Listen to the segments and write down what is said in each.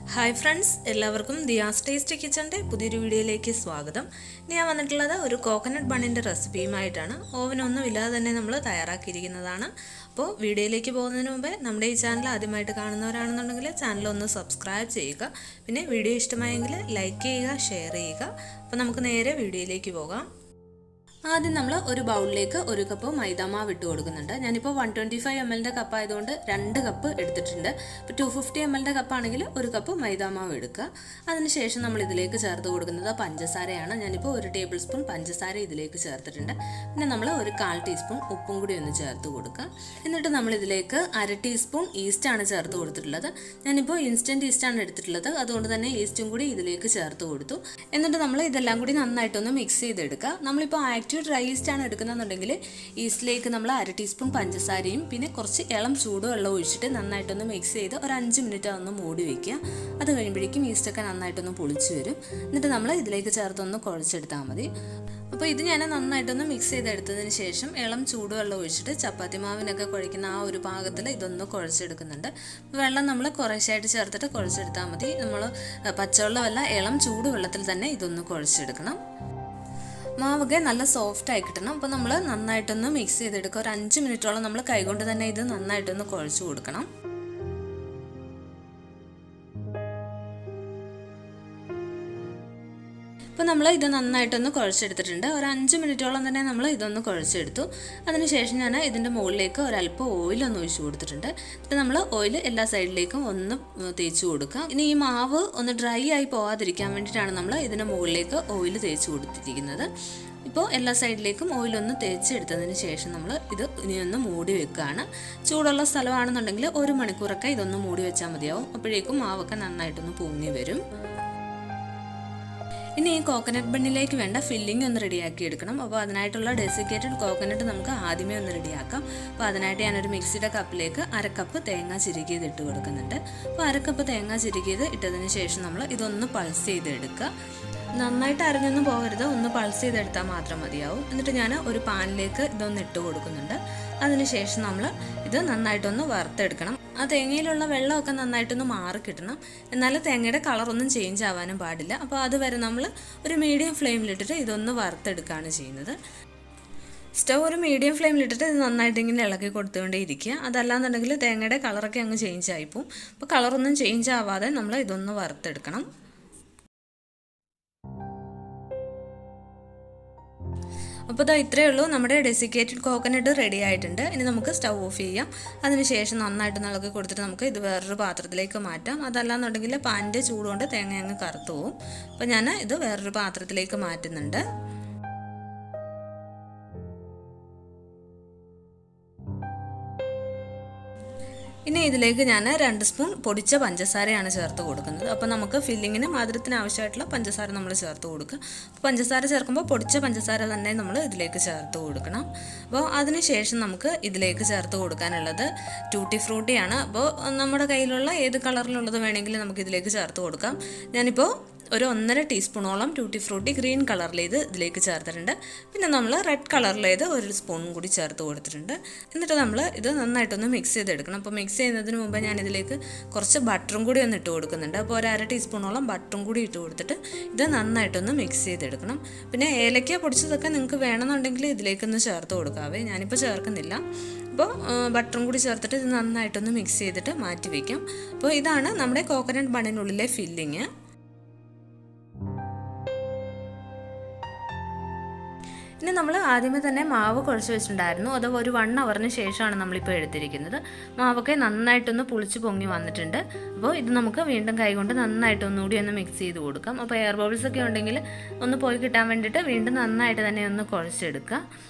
Hi friends, എല്ലാവർക്കും Diaz tasty കിച്ചൻ്റെ പുതിയൊരു വീഡിയോയിലേക്ക് സ്വാഗതം. ഞാൻ വന്നിട്ടുള്ളത് ഒരു കോക്കനട്ട് ബണ്ണിൻ്റെ റെസിപ്പിയുമായിട്ടാണ്. ഓവനൊന്നും ഇല്ലാതെ തന്നെ നമ്മൾ തയ്യാറാക്കിയിരിക്കുന്നതാണ്. അപ്പോൾ വീഡിയോയിലേക്ക് പോകുന്നതിന് മുമ്പേ നമ്മുടെ ഈ ചാനൽ ആദ്യമായിട്ട് കാണുന്നവരാണെന്നുണ്ടെങ്കിൽ ചാനലൊന്ന് സബ്സ്ക്രൈബ് ചെയ്യുക. പിന്നെ വീഡിയോ ഇഷ്ടമായെങ്കിൽ ലൈക്ക് ചെയ്യുക, ഷെയർ ചെയ്യുക. അപ്പോൾ നമുക്ക് നേരെ വീഡിയോയിലേക്ക് പോകാം. ആദ്യം നമ്മൾ ഒരു ബൗളിലേക്ക് 1 കപ്പ് മൈദാമാവ് ഇട്ട് കൊടുക്കുന്നുണ്ട്. ഞാനിപ്പോൾ 125 ml കപ്പ് ആയതുകൊണ്ട് 2 കപ്പ് എടുത്തിട്ടുണ്ട്. ഇപ്പോൾ 250 ml കപ്പാണെങ്കിൽ 1 കപ്പ് മൈദാമാവ് എടുക്കുക. അതിനുശേഷം നമ്മൾ ഇതിലേക്ക് ചേർത്ത് കൊടുക്കുന്നത് പഞ്ചസാരയാണ്. ഞാനിപ്പോൾ 1 ടേബിൾ സ്പൂൺ പഞ്ചസാര ഇതിലേക്ക് ചേർത്തിട്ടുണ്ട്. പിന്നെ നമ്മൾ 1/4 ടീസ്പൂൺ ഉപ്പും കൂടി ഒന്ന് ചേർത്ത് കൊടുക്കുക. എന്നിട്ട് നമ്മൾ ഇതിലേക്ക് 1/2 ടീസ്പൂൺ ഈസ്റ്റാണ് ചേർത്ത് കൊടുത്തിട്ടുള്ളത്. ഞാനിപ്പോൾ ഇൻസ്റ്റൻറ്റ് ഈസ്റ്റാണ് എടുത്തിട്ടുള്ളത്, അതുകൊണ്ട് തന്നെ ഈസ്റ്റും കൂടി ഇതിലേക്ക് ചേർത്ത് കൊടുത്തു. എന്നിട്ട് നമ്മൾ ഇതെല്ലാം കൂടി നന്നായിട്ടൊന്ന് മിക്സ് ചെയ്തെടുക്കുക. നമ്മളിപ്പോൾ ഡ്രൈ ഈസ്റ്റ് ആണ് എടുക്കുന്നതെന്നുണ്ടെങ്കിൽ ഈസ്റ്റിലേക്ക് നമ്മൾ 1/2 ടീസ്പൂൺ പഞ്ചസാരയും പിന്നെ കുറച്ച് ഇളം ചൂടുവെള്ളം ഒഴിച്ചിട്ട് നന്നായിട്ടൊന്ന് മിക്സ് ചെയ്ത് ഒരു 5 മിനിറ്റ് ഒന്ന് മൂടി വയ്ക്കുക. അത് കഴിയുമ്പോഴേക്കും ഈസ്റ്റൊക്കെ നന്നായിട്ടൊന്ന് പൊളിച്ച് വരും. എന്നിട്ട് നമ്മൾ ഇതിലേക്ക് ചേർത്തൊന്ന് കുഴച്ചെടുത്താൽ മതി. അപ്പോൾ ഇത് ഞാൻ നന്നായിട്ടൊന്ന് മിക്സ് ചെയ്തെടുത്തതിന് ശേഷം ഇളം ചൂടുവെള്ളം ഒഴിച്ചിട്ട് ചപ്പാത്തി മാവിനൊക്കെ കുഴയ്ക്കുന്ന ആ ഒരു പാകത്തിൽ ഇതൊന്ന് കുഴച്ചെടുക്കുന്നുണ്ട്. വെള്ളം നമ്മൾ കുറേശ്ശായിട്ട് ചേർത്തിട്ട് കുഴച്ചെടുത്താൽ മതി. നമ്മൾ പച്ചവെള്ളമല്ല, ഇളം ചൂടുവെള്ളത്തിൽ തന്നെ ഇതൊന്ന് കുഴച്ചെടുക്കണം. മാവൊക്കെ നല്ല സോഫ്റ്റായി കിട്ടണം. അപ്പോൾ നമ്മൾ നന്നായിട്ടൊന്ന് മിക്സ് ചെയ്തെടുക്കുക. ഒരു 5 മിനിറ്റോളം നമ്മൾ കൈകൊണ്ട് തന്നെ ഇത് നന്നായിട്ടൊന്ന് കുഴച്ച് കൊടുക്കണം. ഇപ്പോൾ നമ്മൾ ഇത് നന്നായിട്ടൊന്ന് കുഴച്ചെടുത്തിട്ടുണ്ട്. ഒരു 5 മിനിറ്റോളം തന്നെ നമ്മൾ ഇതൊന്ന് കുഴച്ചെടുത്തു. അതിനുശേഷം ഞാൻ ഇതിൻ്റെ മുകളിലേക്ക് ഒരല്പം ഓയിലൊന്ന് ഒഴിച്ച് കൊടുത്തിട്ടുണ്ട്. എന്നിട്ട് നമ്മൾ ഓയിൽ എല്ലാ സൈഡിലേക്കും ഒന്ന് തേച്ച് കൊടുക്കുക. ഇനി ഈ മാവ് ഒന്ന് ഡ്രൈ ആയി പോകാതിരിക്കാൻ വേണ്ടിയിട്ടാണ് നമ്മൾ ഇതിൻ്റെ മുകളിലേക്ക് ഓയിൽ തേച്ച് കൊടുത്തിരിക്കുന്നത്. ഇപ്പോൾ എല്ലാ സൈഡിലേക്കും ഓയിലൊന്ന് തേച്ചെടുത്തതിന് ശേഷം നമ്മൾ ഇത് ഇനി ഒന്ന് മൂടി വെക്കുകയാണ്. ചൂടുള്ള സ്ഥലമാണെന്നുണ്ടെങ്കിൽ 1 മണിക്കൂറൊക്കെ ഇതൊന്ന് മൂടി വെച്ചാൽ മതിയാവും. അപ്പോഴേക്കും മാവൊക്കെ നന്നായിട്ടൊന്ന് പൊങ്ങി വരും. ഇനി ഈ കോക്കനട്ട് ബണ്ണിലേക്ക് വേണ്ട ഫില്ലിംഗ് ഒന്ന് റെഡിയാക്കി എടുക്കണം. അപ്പോൾ അതിനായിട്ടുള്ള ഡെസിക്കേറ്റഡ് കോക്കനട്ട് നമുക്ക് ആദ്യമേ ഒന്ന് റെഡിയാക്കാം. അപ്പോൾ അതിനായിട്ട് ഞാനൊരു മിക്സിയുടെ കപ്പിലേക്ക് 1/2 കപ്പ് തേങ്ങ ചിരുകിയത് ഇട്ട് കൊടുക്കുന്നുണ്ട്. അപ്പോൾ 1/2 കപ്പ് തേങ്ങ ചിരുകിയത് ഇട്ടതിന് ശേഷം നമ്മൾ ഇതൊന്ന് പൾസ് ചെയ്തെടുക്കുക. നന്നായിട്ട് അരഞ്ഞൊന്നും പോകരുത്, ഒന്ന് പൾസ് ചെയ്തെടുത്താൽ മാത്രം മതിയാവും. എന്നിട്ട് ഞാൻ ഒരു പാനിലേക്ക് ഇതൊന്ന് ഇട്ട് കൊടുക്കുന്നുണ്ട്. അതിനുശേഷം നമ്മൾ ഇത് നന്നായിട്ടൊന്ന് വറുത്തെടുക്കണം. ആ തേങ്ങയിലുള്ള വെള്ളമൊക്കെ നന്നായിട്ടൊന്ന് മാറി കിട്ടണം. എന്നാലും തേങ്ങയുടെ കളറൊന്നും ചേഞ്ച് ആവാനും പാടില്ല. അപ്പോൾ അതുവരെ നമ്മൾ ഒരു മീഡിയം ഫ്ലെയിമിലിട്ടിട്ട് ഇതൊന്ന് വറുത്തെടുക്കുകയാണ് ചെയ്യുന്നത്. സ്റ്റവ് ഒരു മീഡിയം ഫ്ലെയിമിലിട്ടിട്ട് ഇത് നന്നായിട്ട് ഇങ്ങനെ ഇളക്കി കൊടുത്തുകൊണ്ടേ ഇരിക്കുക. അതല്ലാന്നുണ്ടെങ്കിൽ തേങ്ങയുടെ കളറൊക്കെ അങ്ങ് ചേഞ്ച് ആയിപ്പോവും. അപ്പോൾ കളറൊന്നും ചേഞ്ച് ആവാതെ നമ്മൾ ഇതൊന്ന് വറുത്തെടുക്കണം. അപ്പോൾ ഇതാ ഇത്രയേ ഉള്ളൂ, നമ്മുടെ ഡെസിക്കേറ്റഡ് കോക്കനട്ട് റെഡി ആയിട്ടുണ്ട്. ഇനി നമുക്ക് സ്റ്റൗ ഓഫ് ചെയ്യാം. അതിനുശേഷം നന്നായിട്ട് ഇളക്കി കൊടുത്തിട്ട് നമുക്ക് ഇത് വേറൊരു പാത്രത്തിലേക്ക് മാറ്റാം. അതല്ലാന്നുണ്ടെങ്കിൽ പാനിൻ്റെ ചൂടുകൊണ്ട് തേങ്ങ അങ്ങ് കറുത്തു പോവും. അപ്പോൾ ഞാൻ ഇത് വേറൊരു പാത്രത്തിലേക്ക് മാറ്റുന്നുണ്ട്. ഇനി ഇതിലേക്ക് ഞാൻ 2 സ്പൂൺ പൊടിച്ച പഞ്ചസാരയാണ് ചേർത്ത് കൊടുക്കുന്നത്. അപ്പോൾ നമുക്ക് ഫില്ലിങ്ങിന് മധുരത്തിന് ആവശ്യമായിട്ടുള്ള പഞ്ചസാര നമ്മൾ ചേർത്ത് കൊടുക്കുക. അപ്പോൾ പഞ്ചസാര ചേർക്കുമ്പോൾ പൊടിച്ച പഞ്ചസാര തന്നെ നമ്മൾ ഇതിലേക്ക് ചേർത്ത് കൊടുക്കണം. അപ്പോൾ അതിനുശേഷം നമുക്ക് ഇതിലേക്ക് ചേർത്ത് കൊടുക്കാനുള്ളത് ടൂട്ടി ഫ്രൂട്ടിയാണ്. അപ്പോൾ നമ്മുടെ കയ്യിലുള്ള ഏത് കളറിലുള്ളത് വേണമെങ്കിലും നമുക്ക് ഇതിലേക്ക് ചേർത്ത് കൊടുക്കാം. ഞാനിപ്പോൾ ഒരു 1.5 ടീസ്പൂണോളം ടൂട്ടി ഫ്രൂട്ടി ഗ്രീൻ കളറിലേത് ഇതിലേക്ക് ചേർത്തിട്ടുണ്ട്. പിന്നെ നമ്മൾ റെഡ് കളറിലേത് 1 സ്പൂണും കൂടി ചേർത്ത് കൊടുത്തിട്ടുണ്ട്. എന്നിട്ട് നമ്മൾ ഇത് നന്നായിട്ടൊന്ന് മിക്സ് ചെയ്തെടുക്കണം. അപ്പോൾ മിക്സ് ചെയ്യുന്നതിന് മുമ്പ് ഞാൻ ഇതിലേക്ക് കുറച്ച് ബട്ടറും കൂടി ഒന്ന് ഇട്ട് കൊടുക്കുന്നുണ്ട്. അപ്പോൾ ഒരു 1/2 ടീസ്പൂണോളം ബട്ടറും കൂടി ഇട്ട് കൊടുത്തിട്ട് ഇത് നന്നായിട്ടൊന്ന് മിക്സ് ചെയ്തെടുക്കണം. പിന്നെ ഏലക്ക പൊടിച്ചതൊക്കെ നിങ്ങൾക്ക് വേണമെന്നുണ്ടെങ്കിൽ ഇതിലേക്കൊന്ന് ചേർത്ത് കൊടുക്കാവേ, ഞാനിപ്പോൾ ചേർക്കുന്നില്ല. അപ്പോൾ ബട്ടറും കൂടി ചേർത്തിട്ട് ഇത് നന്നായിട്ടൊന്ന് മിക്സ് ചെയ്തിട്ട് മാറ്റി വയ്ക്കാം. അപ്പോൾ ഇതാണ് നമ്മുടെ കോക്കനട്ട് ബണ്ണിനുള്ളിലെ ഫില്ലിങ്. ഇനി നമ്മൾ ആദ്യമേ തന്നെ മാവ് കുഴച്ച് വെച്ചിട്ടുണ്ടായിരുന്നു. അത് ഒരു 1 അവറിന് ശേഷമാണ് നമ്മളിപ്പോൾ എടുത്തിരിക്കുന്നത്. മാവൊക്കെ നന്നായിട്ടൊന്ന് പുളിച്ച് പൊങ്ങി വന്നിട്ടുണ്ട്. അപ്പോൾ ഇത് നമുക്ക് വീണ്ടും കൈകൊണ്ട് നന്നായിട്ടൊന്നുകൂടി ഒന്ന് മിക്സ് ചെയ്ത് കൊടുക്കാം. അപ്പോൾ എയർ ബബിൾസ് ഒക്കെ ഉണ്ടെങ്കിൽ ഒന്ന് പോയി കിട്ടാൻ വേണ്ടിയിട്ട് വീണ്ടും നന്നായിട്ട് തന്നെ ഒന്ന് കുഴച്ചെടുക്കുക.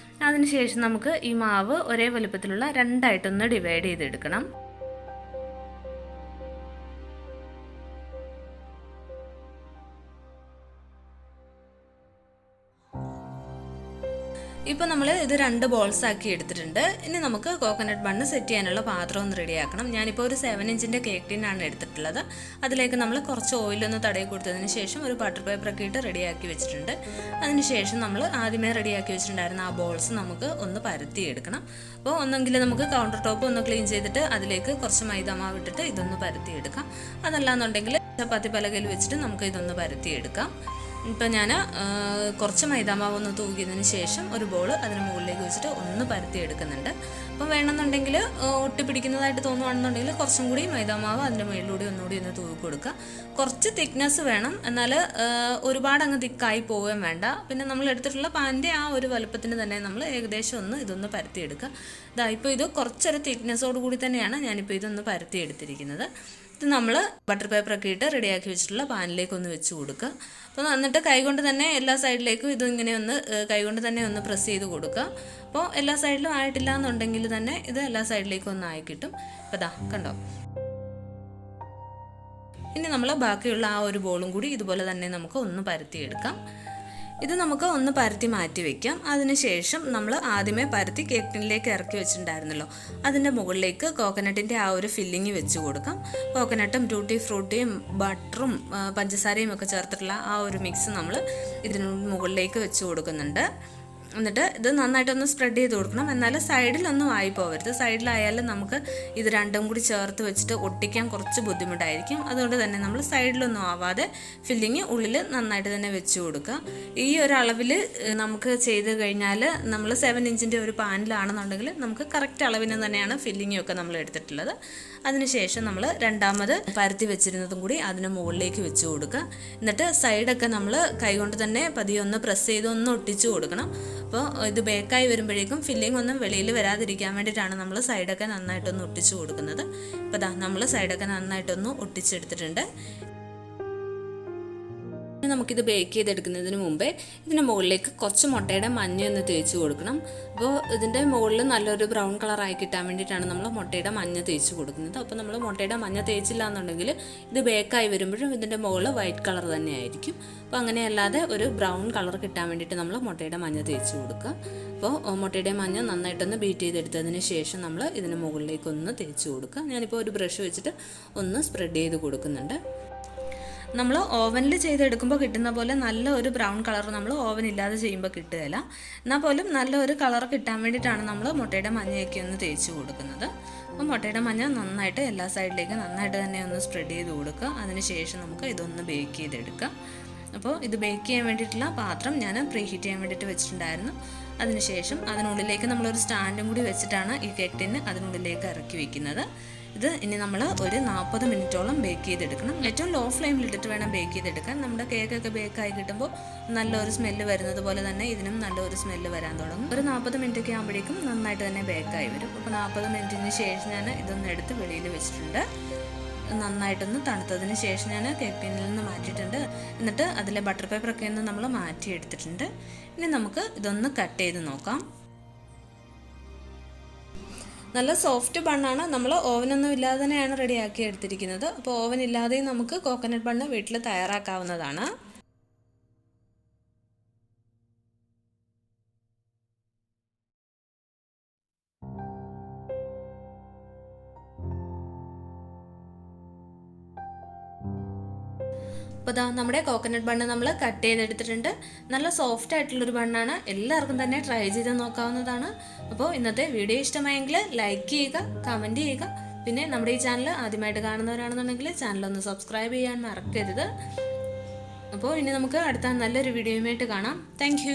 അതിനുശേഷം നമുക്ക് ഈ മാവ് ഒരേ വലുപ്പത്തിലുള്ള 2ആയിട്ടൊന്ന് ഡിവൈഡ് ചെയ്തെടുക്കണം. ഇപ്പോൾ നമ്മൾ ഇത് 2 ബോൾസ് ആക്കി എടുത്തിട്ടുണ്ട്. ഇനി നമുക്ക് കോക്കനട്ട് ബണ്ണ് സെറ്റ് ചെയ്യാനുള്ള പാത്രം ഒന്ന് റെഡിയാക്കണം. ഞാനിപ്പോൾ ഒരു 7 ഇഞ്ചിൻ്റെ കേക്ക് ടിന്നാണ് എടുത്തിട്ടുള്ളത്. അതിലേക്ക് നമ്മൾ കുറച്ച് ഓയിലൊന്ന് തടയി കൊടുത്തതിന് ശേഷം ഒരു ബട്ടർ പേപ്പറൊക്കെ ഇട്ട് റെഡിയാക്കി വെച്ചിട്ടുണ്ട്. അതിനുശേഷം നമ്മൾ ആദ്യമേ റെഡിയാക്കി വെച്ചിട്ടുണ്ടായിരുന്ന ആ ബോൾസ് നമുക്ക് ഒന്ന് പരത്തിയെടുക്കണം. അപ്പോൾ ഒന്നെങ്കിൽ നമുക്ക് കൗണ്ടർ ടോപ്പ് ഒന്ന് ക്ലീൻ ചെയ്തിട്ട് അതിലേക്ക് കുറച്ച് മൈദാമാവ് ഇട്ടിട്ട് ഇതൊന്ന് പരത്തിയെടുക്കാം. അതല്ലാന്നുണ്ടെങ്കിൽ ചപ്പാത്തി പലകയിൽ വെച്ചിട്ട് നമുക്ക് ഇതൊന്ന് പരത്തിയെടുക്കാം. ഇപ്പോൾ ഞാൻ കുറച്ച് മൈദാമാവ് ഒന്ന് തൂക്കിയതിന് ശേഷം ഒരു ബോൾ അതിന് മുകളിലേക്ക് വെച്ചിട്ട് ഒന്ന് പരത്തിയെടുക്കുന്നുണ്ട്. അപ്പോൾ വേണമെന്നുണ്ടെങ്കിൽ ഒട്ടിപ്പിടിക്കുന്നതായിട്ട് തോന്നുകയാണെന്നുണ്ടെങ്കിൽ കുറച്ചും കൂടി മൈദാമാവ് അതിൻ്റെ മുകളിലൂടെ ഒന്നുകൂടി ഒന്ന് തൂക്കി കൊടുക്കുക. കുറച്ച് തിക്നെസ് വേണം, എന്നാൽ ഒരുപാട് അങ്ങ് തിക്കായി പോവുകയും വേണ്ട. പിന്നെ നമ്മൾ എടുത്തിട്ടുള്ള പാൻ്റെ ആ ഒരു വലുപ്പത്തിന് തന്നെ നമ്മൾ ഏകദേശം ഇതൊന്ന് പരത്തിയെടുക്കുക. ഇപ്പോൾ ഇത് കുറച്ചൊരു തിക്നെസ്സോട് കൂടി തന്നെയാണ് ഞാനിപ്പോൾ ഇതൊന്ന് പരത്തിയെടുത്തിരിക്കുന്നത്. ഇത് നമ്മൾ ബട്ടർ പേപ്പറൊക്കെ ഇട്ട് റെഡിയാക്കി വെച്ചിട്ടുള്ള പാനിലേക്ക് ഒന്ന് വെച്ച് കൊടുക്കുക. അപ്പോൾ എന്നിട്ട് കൈകൊണ്ട് തന്നെ എല്ലാ സൈഡിലേക്കും ഇതിങ്ങനെ കൈകൊണ്ട് തന്നെ ഒന്ന് പ്രസ് ചെയ്ത് കൊടുക്കുക. അപ്പോൾ എല്ലാ സൈഡിലും ആയിട്ടില്ല എന്നുണ്ടെങ്കിൽ തന്നെ ഇത് എല്ലാ സൈഡിലേക്കും ഒന്ന് ആയി കിട്ടും. അപ്പോൾ ഇതാ കണ്ടോ. ഇനി നമ്മൾ ബാക്കിയുള്ള ആ ഒരു ബോളും കൂടി ഇതുപോലെ തന്നെ നമുക്ക് ഒന്ന് പരത്തിയെടുക്കാം. ഇത് നമുക്ക് ഒന്ന് പരത്തി മാറ്റി വയ്ക്കാം. അതിനുശേഷം നമ്മൾ ആദ്യമേ പരത്തി കേക്ക് ടിന്നിലേക്ക് ഇറക്കി വെച്ചിട്ടുണ്ടായിരുന്നല്ലോ, അതിൻ്റെ മുകളിലേക്ക് കോക്കനട്ടിൻ്റെ ആ ഒരു ഫില്ലിങ് വെച്ച് കൊടുക്കാം. കോക്കനട്ടും ടൂട്ടി ഫ്രൂട്ടിയും ബട്ടറും പഞ്ചസാരയും ഒക്കെ ചേർത്തിട്ടുള്ള ആ ഒരു മിക്സ് നമ്മൾ ഇതിന് മുകളിലേക്ക് വെച്ച് കൊടുക്കുന്നുണ്ട്. എന്നിട്ട് ഇത് നന്നായിട്ടൊന്ന് സ്പ്രെഡ് ചെയ്ത് കൊടുക്കണം. എന്നാലും സൈഡിലൊന്നും ആയി പോകരുത്. സൈഡിലായാലും നമുക്ക് ഇത് രണ്ടും കൂടി ചേർത്ത് വെച്ചിട്ട് ഒട്ടിക്കാൻ കുറച്ച് ബുദ്ധിമുട്ടായിരിക്കും. അതുകൊണ്ട് തന്നെ നമ്മൾ സൈഡിലൊന്നും ആവാതെ ഫില്ലിങ് ഉള്ളിൽ നന്നായിട്ട് തന്നെ വെച്ച് കൊടുക്കുക. ഈ ഒരു അളവിൽ നമുക്ക് ചെയ്ത് കഴിഞ്ഞാൽ നമ്മൾ 7 ഇഞ്ചിൻ്റെ ഒരു പാനിലാണെന്നുണ്ടെങ്കിൽ നമുക്ക് കറക്റ്റ് അളവിന് തന്നെയാണ് ഫില്ലിങ്ങൊക്കെ നമ്മൾ എടുത്തിട്ടുള്ളത്. അതിനുശേഷം നമ്മൾ രണ്ടാമത് പരത്തി വെച്ചിരുന്നതും കൂടി അതിന് മുകളിലേക്ക് വെച്ച് കൊടുക്കുക. എന്നിട്ട് സൈഡൊക്കെ നമ്മൾ കൈകൊണ്ട് തന്നെ പതിയെ ഒന്ന് പ്രസ് ചെയ്ത് ഒന്ന് ഒട്ടിച്ച് കൊടുക്കണം. അപ്പോൾ ഇത് ബേക്കായി വരുമ്പോഴേക്കും ഫില്ലിംഗ് ഒന്നും വെളിയിൽ വരാതിരിക്കാൻ വേണ്ടിയിട്ടാണ് നമ്മൾ സൈഡൊക്കെ നന്നായിട്ടൊന്ന് ഒട്ടിച്ച് കൊടുക്കുന്നത്. അപ്പോൾ നമ്മൾ സൈഡൊക്കെ നന്നായിട്ടൊന്ന് ഒട്ടിച്ചെടുത്തിട്ടുണ്ട്. നമുക്കിത് ബേക്ക് ചെയ്തെടുക്കുന്നതിന് മുമ്പേ ഇതിൻ്റെ മുകളിലേക്ക് കുറച്ച് മുട്ടയുടെ മഞ്ഞ ഒന്ന് തേച്ച് കൊടുക്കണം. അപ്പോൾ ഇതിൻ്റെ മുകളിൽ നല്ലൊരു ബ്രൗൺ കളറായി കിട്ടാൻ വേണ്ടിയിട്ടാണ് നമ്മൾ മുട്ടയുടെ മഞ്ഞ തേച്ച് കൊടുക്കുന്നത്. അപ്പോൾ നമ്മൾ മുട്ടയുടെ മഞ്ഞ തേച്ചില്ല എന്നുണ്ടെങ്കിൽ ഇത് ബേക്കായി വരുമ്പോഴും ഇതിൻ്റെ മുകളിൽ വൈറ്റ് കളർ തന്നെ ആയിരിക്കും. അപ്പോൾ അങ്ങനെയല്ലാതെ ഒരു ബ്രൗൺ കളർ കിട്ടാൻ വേണ്ടിയിട്ട് നമ്മൾ മുട്ടയുടെ മഞ്ഞ തേച്ച് കൊടുക്കുക. അപ്പോൾ മുട്ടയുടെ മഞ്ഞ നന്നായിട്ടൊന്ന് ബീറ്റ് ചെയ്തെടുത്തതിന് ശേഷം നമ്മൾ ഇതിന് മുകളിലേക്കൊന്ന് തേച്ച് കൊടുക്കുക. ഞാനിപ്പോൾ ഒരു ബ്രഷ് വെച്ചിട്ട് ഒന്ന് സ്പ്രെഡ് ചെയ്ത് കൊടുക്കുന്നുണ്ട്. നമ്മൾ ഓവനിൽ ചെയ്തെടുക്കുമ്പോൾ കിട്ടുന്ന പോലെ നല്ല ഒരു ബ്രൗൺ കളർ നമ്മൾ ഓവൻ ഇല്ലാതെ ചെയ്യുമ്പോൾ കിട്ടുകയില്ല. എന്നാൽ പോലും നല്ല ഒരു കളർ കിട്ടാൻ വേണ്ടിയിട്ടാണ് നമ്മൾ മുട്ടയുടെ മഞ്ഞയൊക്കെ ഒന്ന് തേച്ച് കൊടുക്കുന്നത്. അപ്പോൾ മുട്ടയുടെ മഞ്ഞ നന്നായിട്ട് എല്ലാ സൈഡിലേക്കും നന്നായിട്ട് തന്നെ ഒന്ന് സ്പ്രെഡ് ചെയ്ത് കൊടുക്കുക. അതിനുശേഷം നമുക്ക് ഇതൊന്ന് ബേക്ക് ചെയ്തെടുക്കാം. അപ്പോൾ ഇത് ബേക്ക് ചെയ്യാൻ വേണ്ടിയിട്ടുള്ള പാത്രം ഞാൻ പ്രീ ഹീറ്റ് ചെയ്യാൻ വേണ്ടിയിട്ട് വെച്ചിട്ടുണ്ടായിരുന്നു. അതിനുശേഷം അതിനുള്ളിലേക്ക് നമ്മളൊരു സ്റ്റാൻഡും കൂടി വെച്ചിട്ടാണ് ഈ കേക്ക് ടിന്ന് അതിനുള്ളിലേക്ക് ഇറക്കി വയ്ക്കുന്നത്. ഇത് ഇനി നമ്മൾ ഒരു 40 മിനിറ്റോളം ബേക്ക് ചെയ്തെടുക്കണം. ഏറ്റവും ലോ ഫ്ലെയിമിലിട്ടിട്ട് വേണം ബേക്ക് ചെയ്തെടുക്കാൻ. നമ്മുടെ കേക്കൊക്കെ ബേക്കായി കിട്ടുമ്പോൾ നല്ലൊരു സ്മെല്ല് വരുന്നത് പോലെ തന്നെ ഇതിനും നല്ലൊരു സ്മെല്ല് വരാൻ തുടങ്ങും. ഒരു 40 മിനിറ്റൊക്കെ ആകുമ്പോഴേക്കും നന്നായിട്ട് തന്നെ ബേക്കായി വരും. അപ്പോൾ 40 മിനിറ്റിന് ശേഷം ഞാൻ ഇതൊന്ന് എടുത്ത് വെളിയിൽ വെച്ചിട്ടുണ്ട്. നന്നായിട്ടൊന്ന് തണുത്തതിന് ശേഷം ഞാൻ കേക്ക് ടിന്നിൽ നിന്ന് മാറ്റിയിട്ടുണ്ട്. എന്നിട്ട് അതിലെ ബട്ടർ പേപ്പറൊക്കെ ഒന്ന് നമ്മൾ മാറ്റിയെടുത്തിട്ടുണ്ട്. ഇനി നമുക്ക് ഇതൊന്ന് കട്ട് ചെയ്ത് നോക്കാം. നല്ല സോഫ്റ്റ് ബണ്ണാണ്. നമ്മൾ ഓവനൊന്നും ഇല്ലാതെ തന്നെയാണ് റെഡിയാക്കി എടുത്തിരിക്കുന്നത്. അപ്പോൾ ഓവൻ ഇല്ലാതെയും നമുക്ക് കോക്കനട്ട് ബണ്ണ് വീട്ടിൽ തയ്യാറാക്കാവുന്നതാണ്. അപ്പോൾ നമ്മുടെ കോക്കനട്ട് ബണ്ണ് നമ്മൾ കട്ട് ചെയ്തെടുത്തിട്ടുണ്ട്. നല്ല സോഫ്റ്റ് ആയിട്ടുള്ളൊരു ബണ്ണാണ്. എല്ലാവർക്കും തന്നെ ട്രൈ ചെയ്ത് നോക്കാവുന്നതാണ്. അപ്പോൾ ഇന്നത്തെ വീഡിയോ ഇഷ്ടമായെങ്കിൽ ലൈക്ക് ചെയ്യുക, കമൻറ്റ് ചെയ്യുക. പിന്നെ നമ്മുടെ ഈ ചാനൽ ആദ്യമായിട്ട് കാണുന്നവരാണെന്നുണ്ടെങ്കിൽ ചാനലൊന്ന് സബ്സ്ക്രൈബ് ചെയ്യാൻ മറക്കരുത്. അപ്പോൾ ഇനി നമുക്ക് അടുത്ത നല്ലൊരു വീഡിയോയുമായിട്ട് കാണാം. താങ്ക്